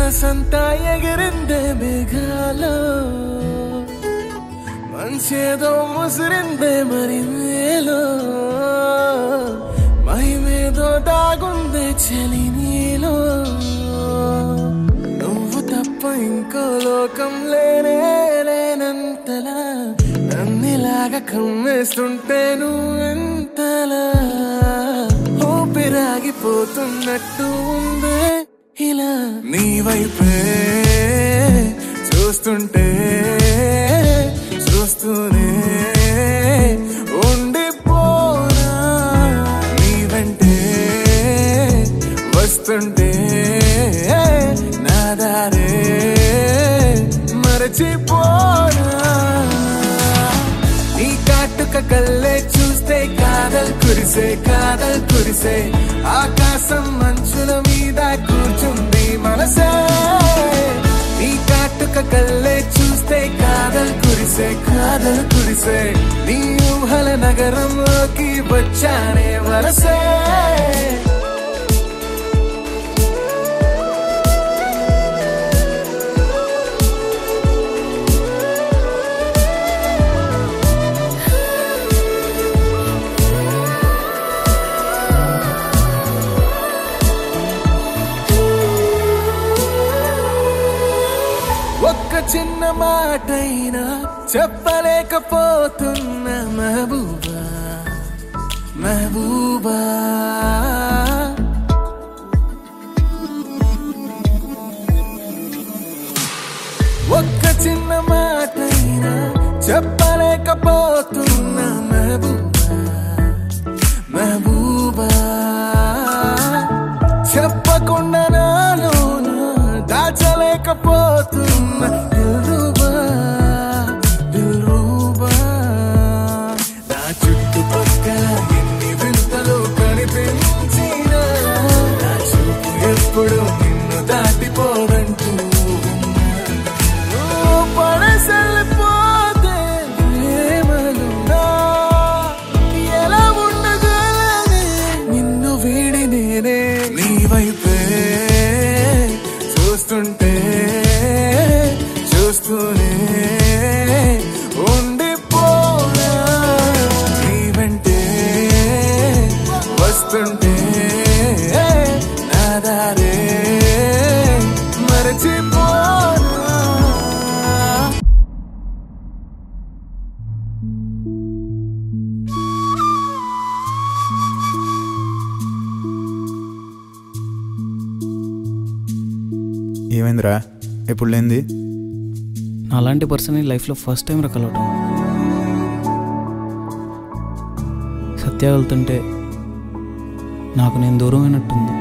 మనసంతా ఎగిరిందే మేఘాలో మంచేదో ముసిరిందే మరి నేలో మహిమేదో దాగుందే చలి నీలో నువ్వు తప్ప ఇంకో లోకం లేనే లేనంతలా నన్నిలాగా కమ్మేస్తుంటే నువ్వెంతలా ఊపిరాగిపోతున్నట్టు ఉందే ఇలా నీ వైపే చూస్తుంటే చూస్తూనే ఉండిపోనా నీ వెంటే వస్తుంటే నా దారే మరచిపోనా నీ కాటుక కళ్ళే చూస్తే కాదల్ కురిసే ఆకాశం మంచుల మీద కూర్చుంది మనసే నీ కాటుక కళ్ళే చూస్తే కాదల్ కురిసే నీ ఊహల నగరంలోకి వచ్చానే వరసే ఒక్క చిన్న మాటైనా చెప్పలేకపోతున్న మెహబూబా ఒక్క చిన్న మాటైనా చెప్పలేకపోతున్న మెహబూబా చెప్పకుండా నాలోన దాచలేకపోతున్న దిల్రూబా నా చుట్టుపక్కల ఎన్ని వింతలు కనిపించినా నా చూపు ఎప్పుడు నిన్ను దాటిపోదంటూ పడసలిపోతే ప్రేమలున్నా ఎలా ఉండగలనే నిన్ను వీడి నేనే నీ వైపే చూస్తుంటే చూస్తూనే ఉండిపోనా నీ వెంటే వస్తుంటే నా దారే మరచిపోనా ఏమైందిరా ఎప్పుడు లేంది అలాంటి పర్సన్ లైఫ్లో ఫస్ట్ టైం కలవటం సత్య వెళ్తుంటే నాకు నేను దూరమైనట్టుంది.